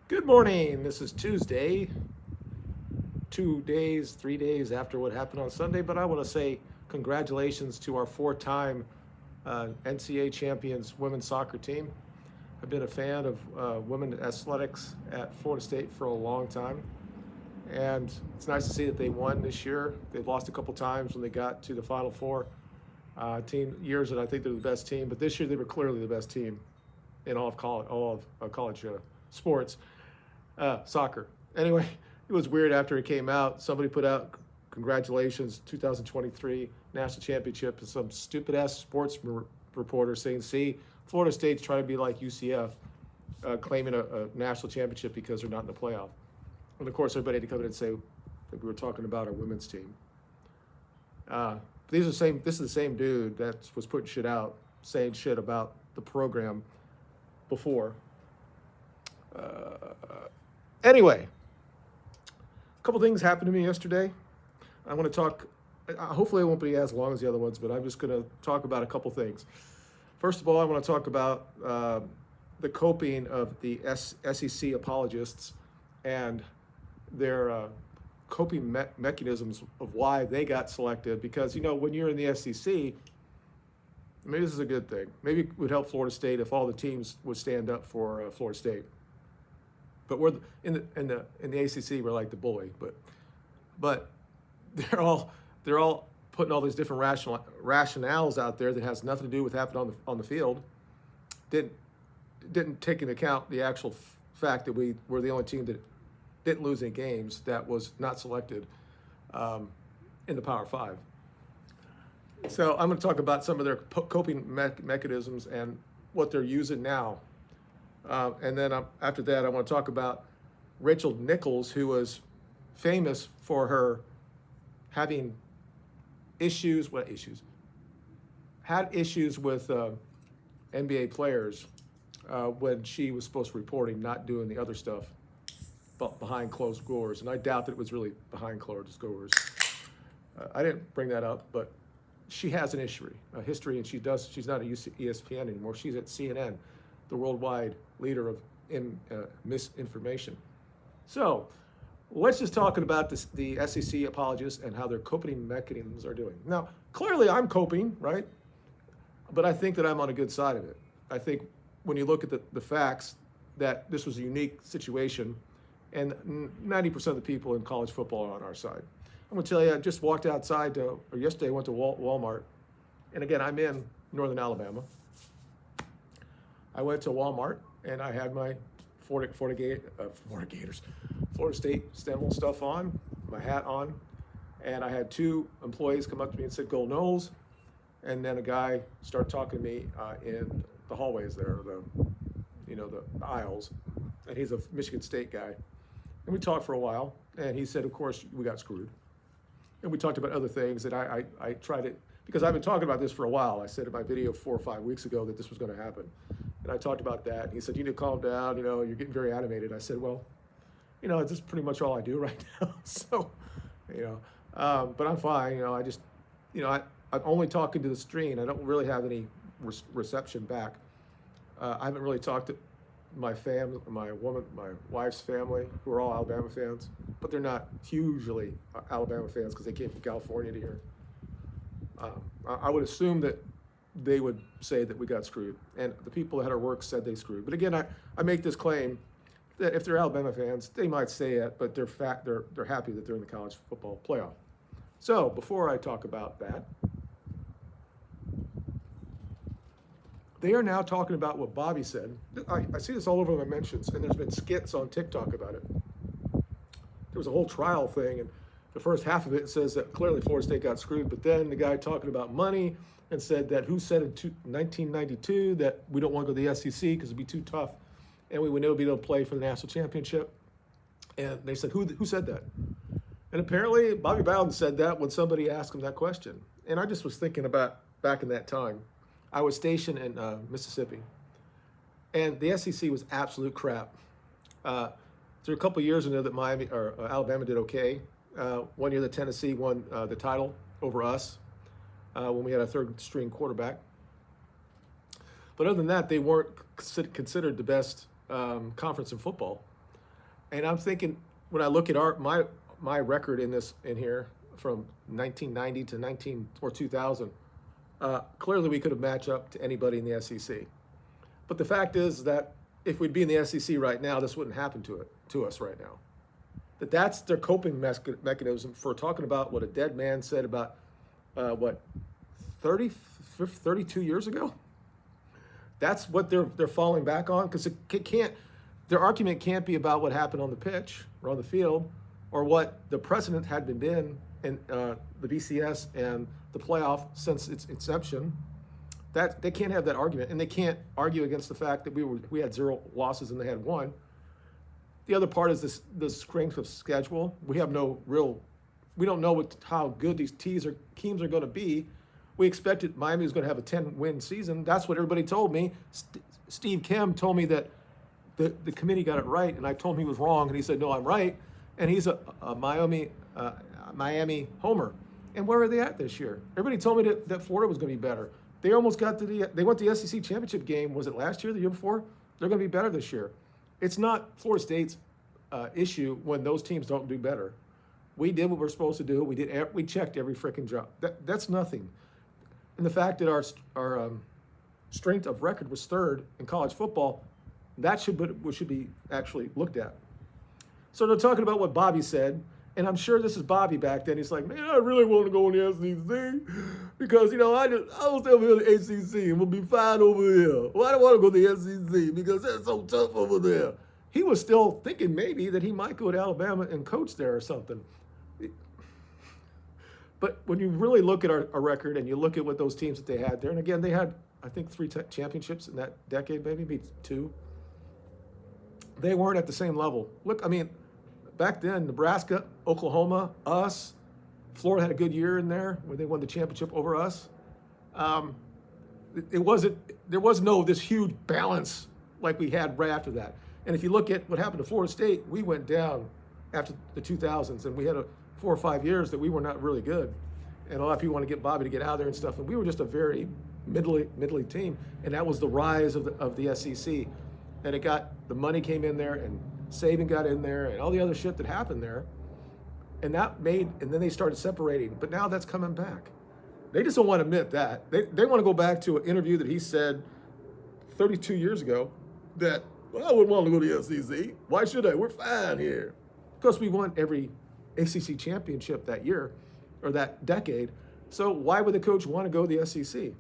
Good morning. This is Tuesday, 2 days, 3 days after what happened on Sunday. But I want to say congratulations to our four-time NCAA champions women's soccer team. I've been a fan of women athletics at Florida State for a long time, and it's nice to see that they won this year. They've lost a couple times when they got to the Final Four. Team years that I think they're the best team, but this year they were clearly the best team in all of college sports. Soccer. Anyway, it was weird after it came out. Somebody put out congratulations 2023 national championship, and some stupid ass sports reporter saying, "See, Florida State's trying to be like UCF, claiming a national championship because they're not in the playoff." And of course, everybody had to come in and say that we were talking about our women's team. This is the same dude that was putting shit out, saying shit about the program before. Anyway, a couple things happened to me yesterday. I want to talk. Hopefully, it won't be as long as the other ones, but I'm just going to talk about a couple things. First of all, I want to talk about the coping of the SEC apologists and their coping mechanisms of why they got selected. Because, when you're in the SEC, maybe this is a good thing. Maybe it would help Florida State if all the teams would stand up for Florida State. But we're in the ACC, we're like the bully. But they're all putting all these different rationales out there that has nothing to do with happening on the field. Didn't take into account the actual fact that we were the only team that didn't lose any games that was not selected in the Power Five. So I'm going to talk about some of their coping mechanisms and what they're using now. And then after that, I want to talk about Rachel Nichols, who was famous for her having issues. What issues? Had issues with NBA players when she was supposed to reporting, not doing the other stuff, but behind closed doors. And I doubt that it was really behind closed doors. I didn't bring that up, but she has an history, and she's not at ESPN anymore. She's at CNN, the worldwide leader of misinformation. So let's just talk about the SEC apologists and how their coping mechanisms are doing. Now, clearly I'm coping, right? But I think that I'm on a good side of it. I think when you look at the facts that this was a unique situation, and 90% of the people in college football are on our side. I'm going to tell you, I just walked outside, or yesterday I went to Walmart. And again, I'm in northern Alabama. I went to Walmart and I had my Florida State Seminole stuff on, my hat on. And I had two employees come up to me and said, "Go Knowles." And then a guy started talking to me in the hallways there, the aisles. And he's a Michigan State guy. And we talked for a while. And he said, "Of course, we got screwed." And we talked about other things that I tried it, because I've been talking about this for a while. I said in my video 4 or 5 weeks ago that this was going to happen. And I talked about that. And he said, "You need to calm down. You're getting very animated." I said, "Well, this is pretty much all I do right now." So, but I'm fine. I'm only talking to the stream. I don't really have any reception back. I haven't really talked to my wife's family, who are all Alabama fans, but they're not hugely Alabama fans because they came from California to here. I would assume that they would say that we got screwed, and the people that had our work said they screwed. But again, I make this claim that if they're Alabama fans, they might say it, but they're happy that they're in the college football playoff. So before I talk about that, they are now talking about what Bobby said. I see this all over my mentions, and there's been skits on TikTok about it. There was a whole trial thing, and the first half of it says that clearly Florida State got screwed, but then the guy talking about money and said that who said in 1992 that we don't want to go to the SEC because it'd be too tough, and we would never be able to play for the national championship. And they said, who said that? And apparently Bobby Bowden said that when somebody asked him that question. And I just was thinking about back in that time. I was stationed in Mississippi, and the SEC was absolute crap. There were a couple of years in there that Alabama did okay. One year that Tennessee won the title over us when we had a third-string quarterback. But other than that, they weren't considered the best conference in football. And I'm thinking when I look at my record in here from 1990 to 2000, clearly we could have matched up to anybody in the SEC. But the fact is that if we'd be in the SEC right now, this wouldn't happen to us right now. That's their coping mechanism for talking about what a dead man said about, 32 years ago? That's what they're falling back on, because their argument can't be about what happened on the pitch or on the field or what the precedent had been in the BCS and the playoff since its inception. That they can't have that argument, and they can't argue against the fact that we had 0 losses and they had 1. The other part is the strength of schedule. We don't know how good these teams are going to be. We expected Miami was going to have a 10-win season. That's what everybody told me. Steve Kim told me that the committee got it right, and I told him he was wrong, and he said, no, I'm right. And he's a Miami homer. And where are they at this year? Everybody told me that Florida was going to be better. They almost got they went to the SEC championship game. Was it last year, the year before? They're going to be better this year. It's not Florida State's issue when those teams don't do better. We did what we're supposed to do. We checked every freaking job. That's nothing. And the fact that our strength of record was 3rd in college football, that should be actually looked at. So they're talking about what Bobby said, and I'm sure this is Bobby back then. He's like, man, I really want to go in the SEC because, I was over here in the ACC and we'll be fine over here. Well, I don't want to go to the SEC because that's so tough over there. He was still thinking maybe that he might go to Alabama and coach there or something. But when you really look at our record and you look at what those teams that they had there, and again, they had, I think, 3 championships in that decade, maybe 2. They weren't at the same level. Look, back then, Nebraska, Oklahoma, us, Florida had a good year in there where they won the championship over us. There was no this huge balance like we had right after that. And if you look at what happened to Florida State, we went down after the 2000s, and we had 4 or 5 years that we were not really good. And a lot of people want to get Bobby to get out there and stuff, and we were just a very middling team, and that was the rise of the SEC. And the money came in there, and Saban got in there, and all the other shit that happened there, and then they started separating. But now that's coming back. They just don't want to admit that. They want to go back to an interview that he said 32 years ago that, well, I wouldn't want to go to the SEC. Why should I? We're fine here. Because we won every ACC championship that year or that decade. So why would the coach want to go to the SEC?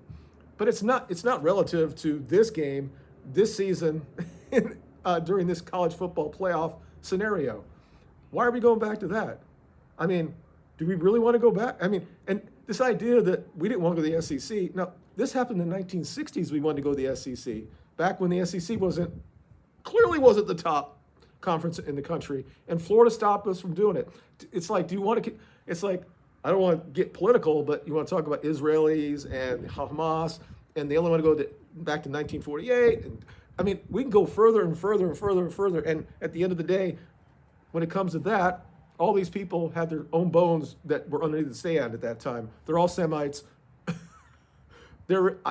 But it's not relative to this game, this season, during this college football playoff scenario. Why are we going back to that? Do we really want to go back? And this idea that we didn't want to go to the SEC. Now, this happened in the 1960s. We wanted to go to the SEC, back when the SEC clearly wasn't the top conference in the country, and Florida stopped us from doing it. It's like, I don't want to get political, but you want to talk about Israelis and Hamas, and they only want to go back to 1948. And we can go further and further and further and further. And at the end of the day, when it comes to that, all these people had their own bones that were underneath the sand at that time. They're all Semites.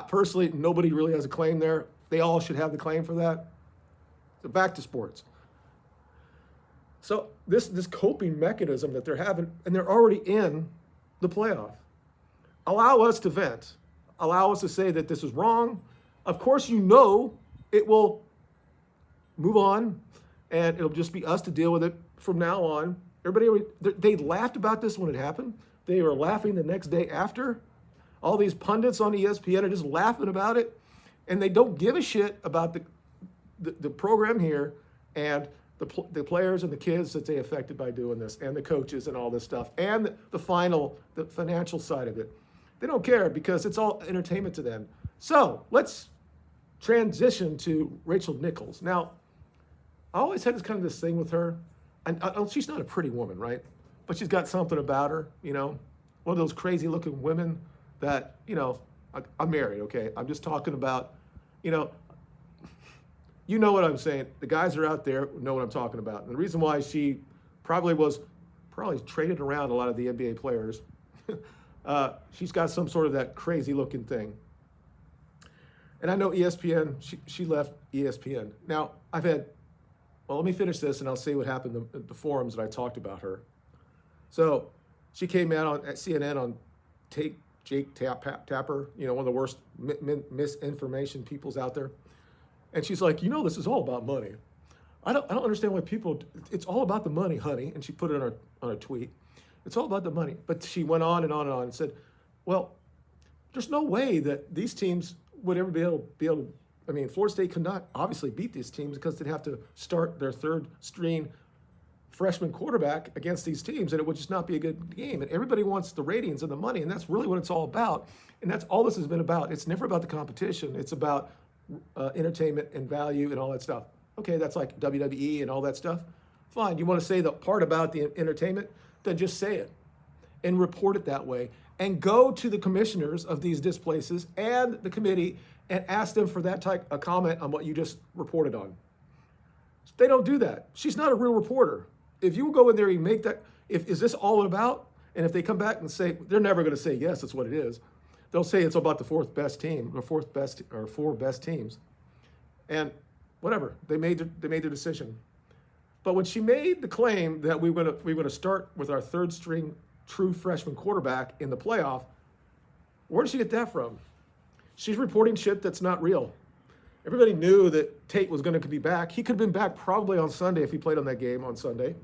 Personally, nobody really has a claim there. They all should have the claim for that. So back to sports. So this coping mechanism that they're having, and they're already in the playoff. Allow us to vent. Allow us to say that this is wrong. Of course, it will move on, and it'll just be us to deal with it from now on. They laughed about this when it happened. They were laughing the next day after. All these pundits on ESPN are just laughing about it, and they don't give a shit about the program here and the players and the kids that they affected by doing this, and the coaches and all this stuff, and the financial side of it. They don't care because it's all entertainment to them. So let's transition to Rachel Nichols. Now, I always had this thing with her. And she's not a pretty woman, right? But she's got something about her, one of those crazy looking women that, I'm married, okay? I'm just talking about, you know what I'm saying. The guys are out there know what I'm talking about. And the reason why she probably traded around a lot of the NBA players, she's got some sort of that crazy looking thing. And I know ESPN, she left ESPN. Now, I've had well, let me finish this and I'll say what happened in the forums that I talked about her. So she came out at CNN on Jake Tapper, one of the worst misinformation peoples out there. And she's like, this is all about money. I don't understand why people, it's all about the money, honey. And she put it on a tweet. It's all about the money. But she went on and on and on and said, well, there's no way that these teams would ever be able to, Florida State could not obviously beat these teams because they'd have to start their third string freshman quarterback against these teams, and it would just not be a good game. And everybody wants the ratings and the money, and that's really what it's all about. And that's all this has been about. It's never about the competition. It's about entertainment and value and all that stuff. Okay, that's like WWE and all that stuff. Fine. You want to say the part about the entertainment? Then just say it and report it that way. And go to the commissioners of these disc places and the committee and ask them for that type of comment on what you just reported on. They don't do that. She's not a real reporter. If you go in there and make that, is this all about? And if they come back and say, they're never going to say, yes, that's what it is. They'll say it's about the fourth best team, the four best teams. And whatever, they made their decision. But when she made the claim that we were going to start with our third string true freshman quarterback in the playoff, where did she get that from? She's reporting shit that's not real. Everybody knew that Tate was going to be back. He could have been back probably on Sunday if he played on that game on Sunday.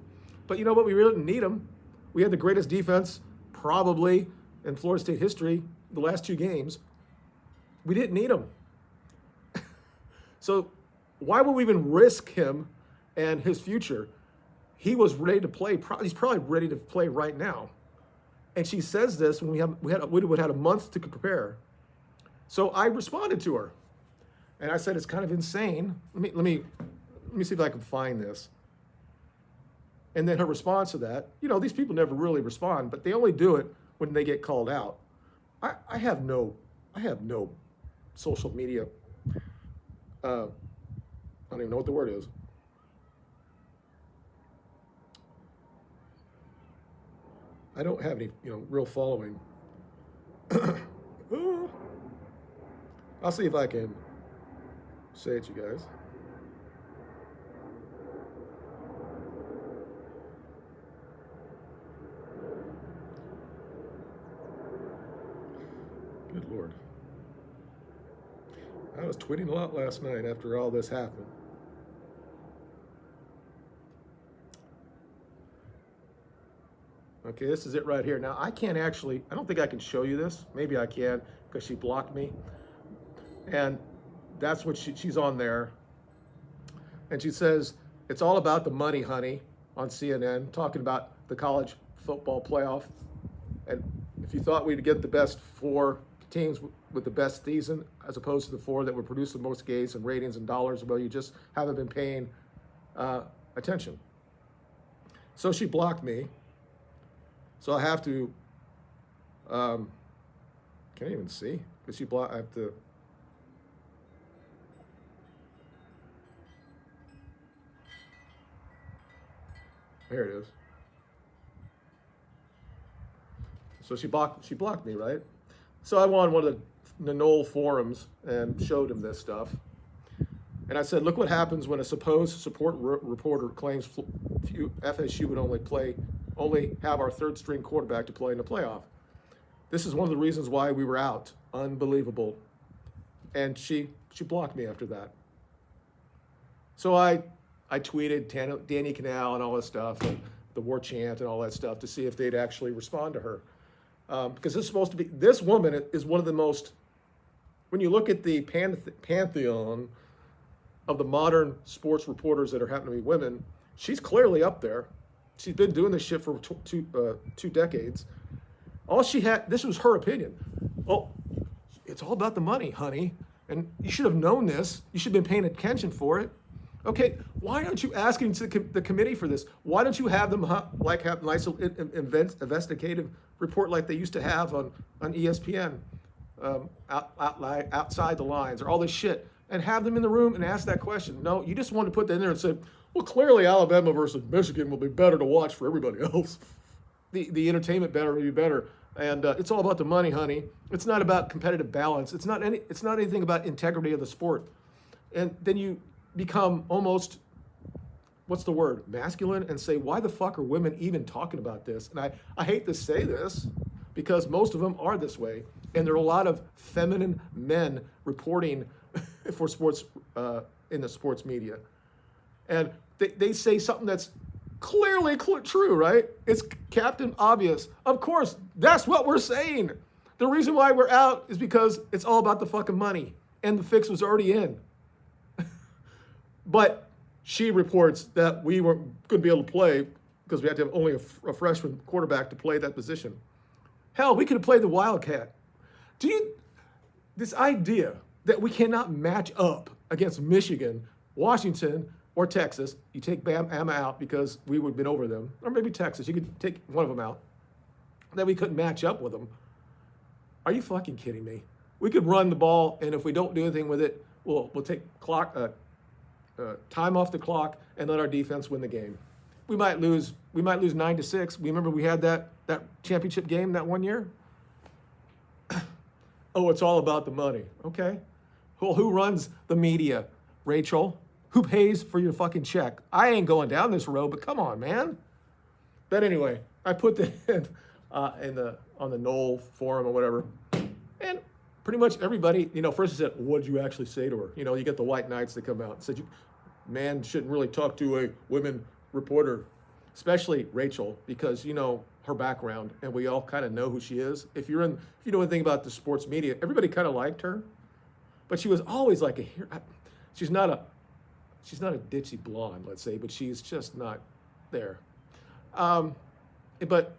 But you know what? We really didn't need him. We had the greatest defense probably in Florida State history the last two games. We didn't need him. So why would we even risk him and his future? He was ready to play. He's probably ready to play right now. And she says this when we would had a month to prepare. So I responded to her. And I said, it's kind of insane. Let me see if I can find this. And then her response to that, these people never really respond, but they only do it when they get called out. I have no social media. I don't even know what the word is. I don't have any, real following. I'll see if I can say it, you guys. Good Lord. I was tweeting a lot last night after all this happened. Okay, this is it right here. Now, I don't think I can show you this. Maybe I can because she blocked me. And that's what she's on there. And she says, it's all about the money, honey, on CNN, talking about the college football playoff. And if you thought we'd get the best four teams with the best season, as opposed to the four that would produce the most gains and ratings and dollars, well, you just haven't been paying attention. So she blocked me. So I have to, can't even see, because she blocked, I have to, there it is. So she blocked me, right? So I went on one of the Knoll forums and showed him this stuff. And I said, look what happens when a supposed support reporter claims FSU would only have our third string quarterback to play in the playoff. This is one of the reasons why we were out. Unbelievable. And she blocked me after that. So I tweeted Danny Canal and all that stuff, and the war chant and all that stuff to see if they'd actually respond to her. Because this woman is one of the most, when you look at the pantheon of the modern sports reporters that are happening to be women, she's clearly up there. She's been doing this shit for two decades. All she had, this was her opinion. Oh, it's all about the money, honey. And you should have known this. You should have been paying attention for it. Okay, why aren't you asking the committee for this? Why don't you have them have nice investigative report like they used to have on ESPN, outside the lines, or all this shit, and have them in the room and ask that question? No, you just want to put that in there and say, well, clearly Alabama versus Michigan will be better to watch for everybody else. The entertainment better will be better. And it's all about the money, honey. It's not about competitive balance. It's not anything about integrity of the sport. And then you become almost what's the word, masculine, and say, why the fuck are women even talking about this? And I hate to say this because most of them are this way. And there are a lot of feminine men reporting for sports, in the sports media. And they say something that's clearly true, right? It's Captain Obvious. Of course, that's what we're saying. The reason why we're out is because it's all about the fucking money. And the fix was already in. But she reports that we weren't going to be able to play because we had to have only a freshman quarterback to play that position. Hell, we could have played the Wildcat. This idea that we cannot match up against Michigan, Washington, or Texas, you take Bama out because we would have been over them, or maybe Texas, you could take one of them out, that we couldn't match up with them. Are you fucking kidding me? We could run the ball, and if we don't do anything with it, we'll take time off the clock and let our defense win the game. We might lose 9-6. Remember we had that championship game that one year? Oh, it's all about the money. Okay. Well, who runs the media? Rachel? Who pays for your fucking check? I ain't going down this road, but come on, man. But anyway, I put that on the Knoll forum or whatever, and pretty much everybody, first I said, what did you actually say to her? You get the white knights that come out and said, man shouldn't really talk to a women reporter, especially Rachel, because her background, and we all kind of know who she is. If you know anything about the sports media, everybody kind of liked her, but she was always like she's not a ditzy blonde, let's say, but she's just not there. But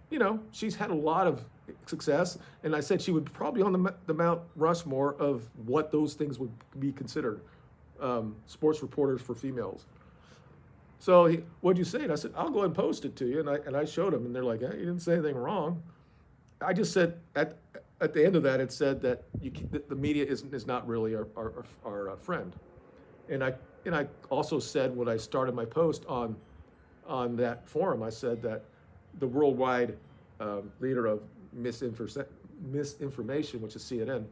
she's had a lot of success, and I said she would probably on the Mount Rushmore of what those things would be considered, sports reporters for females. So what'd you say? And I said, I'll go ahead and post it to you. And I showed them, and they're like, hey, you didn't say anything wrong. I just said at the end of that, it said that the media is not really our friend. And I also said when I started my post on that forum, I said that the worldwide leader of misinformation, which is CNN,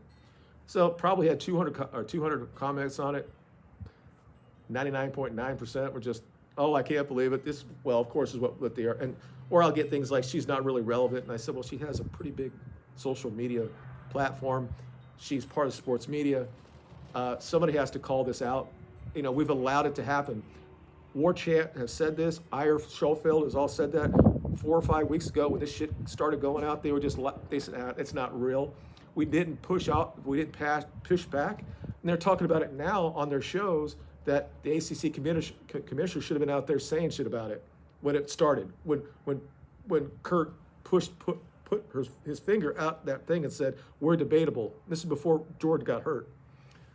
so probably had 200 comments on it. 99.9% were just, oh, I can't believe it. This, well, of course, is what they are. Or I'll get things like, she's not really relevant. And I said, well, she has a pretty big social media platform. She's part of sports media. Somebody has to call this out. We've allowed it to happen. War Chant has said this. Ira Schofield has all said that 4 or 5 weeks ago when this shit started going out. They said, it's not real. We didn't push back. And they're talking about it now on their shows that the ACC commissioner should have been out there saying shit about it when it started. When Kurt put his finger out that thing and said, we're debatable. This is before Jordan got hurt.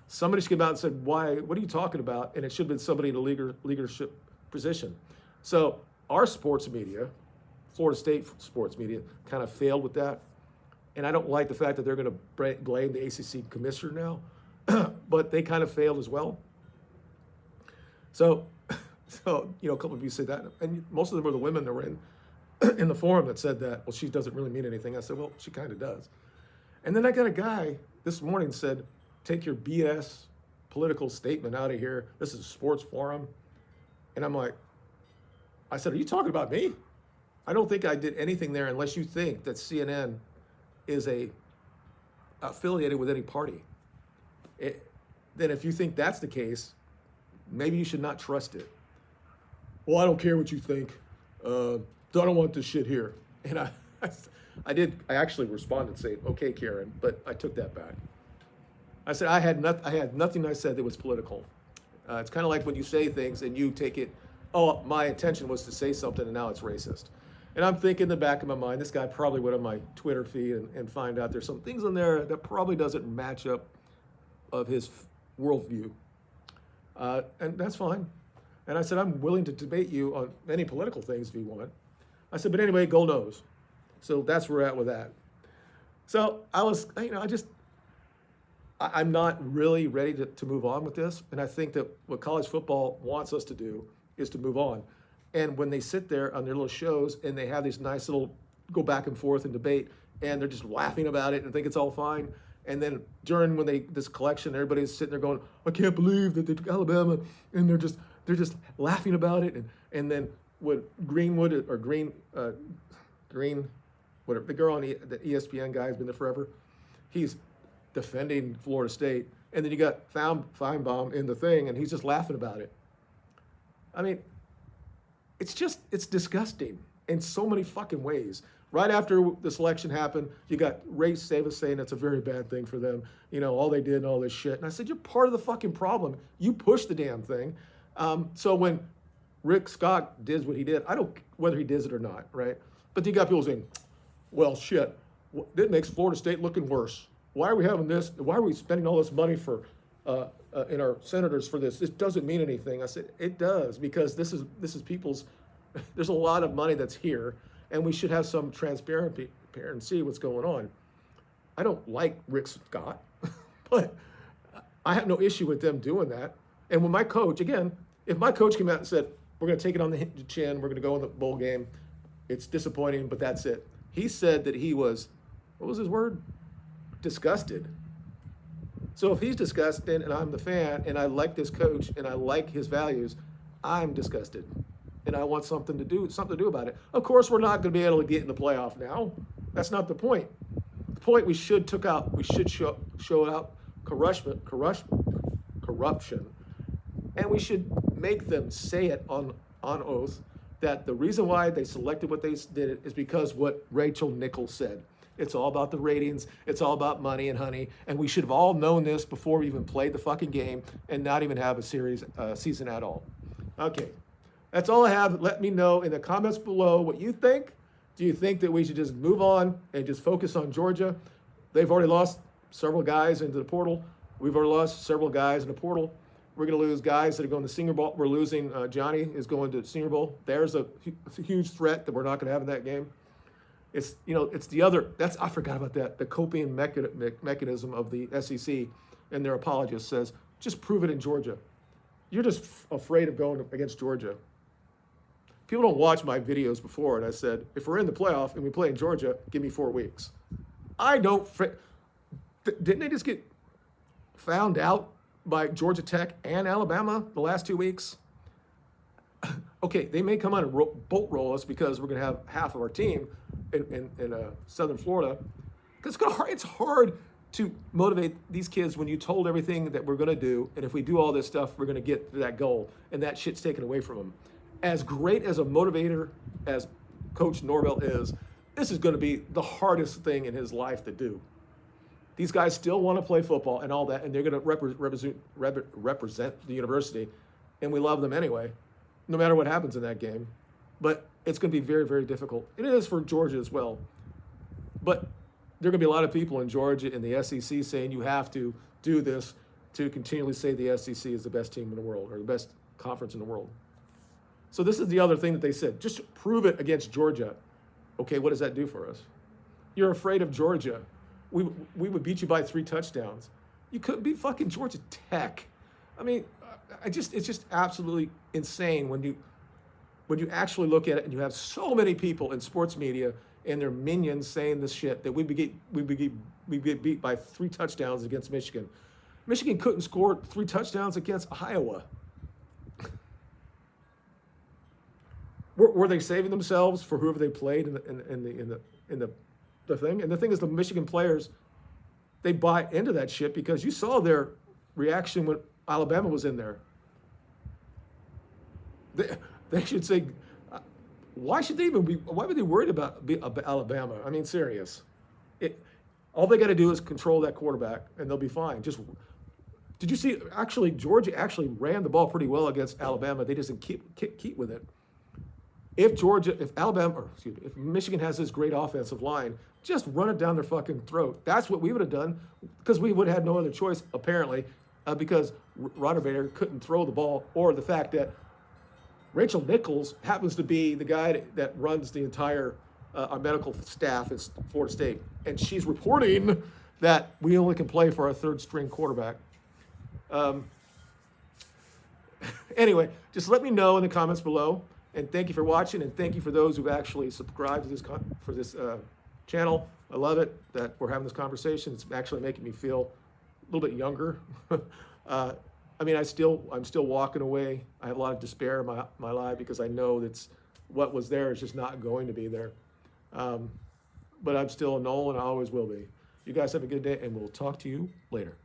Somebody should come out and said, why, what are you talking about? And it should have been somebody in a leadership position. So our sports media, Florida State sports media, kind of failed with that. And I don't like the fact that they're going to blame the ACC commissioner now, but they kind of failed as well. So a couple of you said that, and most of them were the women that were in the forum that said that, well, she doesn't really mean anything. I said, well, she kind of does. And then I got a guy this morning said, take your BS political statement out of here. This is a sports forum. And I'm like, I said, are you talking about me? I don't think I did anything there unless you think that CNN is affiliated with any party. Then if you think that's the case, maybe you should not trust it. Well, I don't care what you think. I don't want this shit here. And I actually responded saying, okay, Karen, but I took that back. I said, I had nothing I said that was political. It's kind of like when you say things and you take it, oh, my intention was to say something and now it's racist. And I'm thinking in the back of my mind, this guy probably went on my Twitter feed and find out there's some things in there that probably doesn't match up of his worldview. And that's fine. And I said, I'm willing to debate you on any political things if you want. I said, but anyway, go knows. So that's where we're at with that. So I'm not really ready to move on with this. And I think that what college football wants us to do is to move on. And when they sit there on their little shows and they have these nice little go back and forth and debate, and they're just laughing about it and think it's all fine. And then this collection, everybody's sitting there going, I can't believe that they're Alabama, and they're just laughing about it. And then what Greenwood or Green, whatever, the girl on the ESPN guy has been there forever. He's defending Florida State. And then you got Feinbaum in the thing, and he's just laughing about it. I mean, it's disgusting in so many fucking ways. Right after the selection happened, you got Ray Savis saying it's a very bad thing for them. You know, all they did and all this shit. And I said, you're part of the fucking problem. You pushed the damn thing. So when Rick Scott did what he did, I don't whether he did it or not, right? But you got people saying, well, shit, that makes Florida State looking worse. Why are we having this? Why are we spending all this money for in our senators for this? This doesn't mean anything. I said, it does, because this is people's, there's a lot of money that's here, and we should have some transparency and see what's going on. I don't like Rick Scott, but I have no issue with them doing that. And when my coach, again, if my coach came out and said, we're going to take it on the chin, we're going to go in the bowl game, it's disappointing, but that's it. He said that he was, what was his word? Disgusted. So if he's disgusted and I'm the fan and I like this coach and I like his values, I'm disgusted. And I want something to do about it. Of course, we're not going to be able to get in the playoff now. That's not the point. The point we should show out corruption, and we should make them say it on oath that the reason why they selected what they did is because what Rachel Nichols said. It's all about the ratings. It's all about money and honey. And we should have all known this before we even played the fucking game and not even have a season at all. Okay. That's all I have. Let me know in the comments below what you think. Do you think that we should just move on and just focus on Georgia? They've already lost several guys into the portal. We've already lost several guys in the portal. We're going to lose guys that are going to Senior Bowl. We're losing, Johnny is going to Senior Bowl. There's a huge threat that we're not going to have in that game. It's, it's the other, I forgot about that. The coping mechanism of the SEC and their apologist says, just prove it in Georgia. You're just afraid of going against Georgia. People don't watch my videos before, and I said, if we're in the playoff and we play in Georgia, give me 4 weeks. I don't, didn't they just get found out by Georgia Tech and Alabama the last 2 weeks? Okay, they may come on and boat roll us because we're going to have half of our team in Southern Florida. Because it's hard to motivate these kids when you told everything that we're going to do, and if we do all this stuff, we're going to get to that goal, and that shit's taken away from them. As great as a motivator as Coach Norvell is, this is going to be the hardest thing in his life to do. These guys still want to play football and all that, and they're going to represent the university, and we love them anyway, no matter what happens in that game. But it's going to be very, very difficult. It is for Georgia as well. But there are going to be a lot of people in Georgia in the SEC saying you have to do this to continually say the SEC is the best team in the world or the best conference in the world. So this is the other thing that they said. Just prove it against Georgia. Okay, what does that do for us? You're afraid of Georgia. We would beat you by 3 touchdowns. You couldn't beat fucking Georgia Tech. I mean, it's just absolutely insane when you actually look at it and you have so many people in sports media and their minions saying this shit that we get beat by 3 touchdowns against Michigan. Michigan couldn't score 3 touchdowns against Iowa. Were they saving themselves for whoever they played in the thing? And the thing is, the Michigan players, they buy into that shit because you saw their reaction when Alabama was in there. They should say, why were they worried about Alabama? I mean, serious. All they got to do is control that quarterback, and they'll be fine. Did you see? Actually, Georgia actually ran the ball pretty well against Alabama. They just didn't keep with it. If Michigan has this great offensive line, just run it down their fucking throat. That's what we would have done, because we would have had no other choice, apparently, because Rodderbader couldn't throw the ball, or the fact that Rachel Nichols happens to be the guy that runs the entire our medical staff at Florida State, and she's reporting that we only can play for our 3rd-string quarterback. Anyway, just let me know in the comments below. And thank you for watching, and thank you for those who've actually subscribed to this channel. I love it that we're having this conversation. It's actually making me feel a little bit younger. I mean, I'm still walking away. I have a lot of despair in my life because I know that's what was there is just not going to be there. But I'm still a Noel, and I always will be. You guys have a good day, and we'll talk to you later.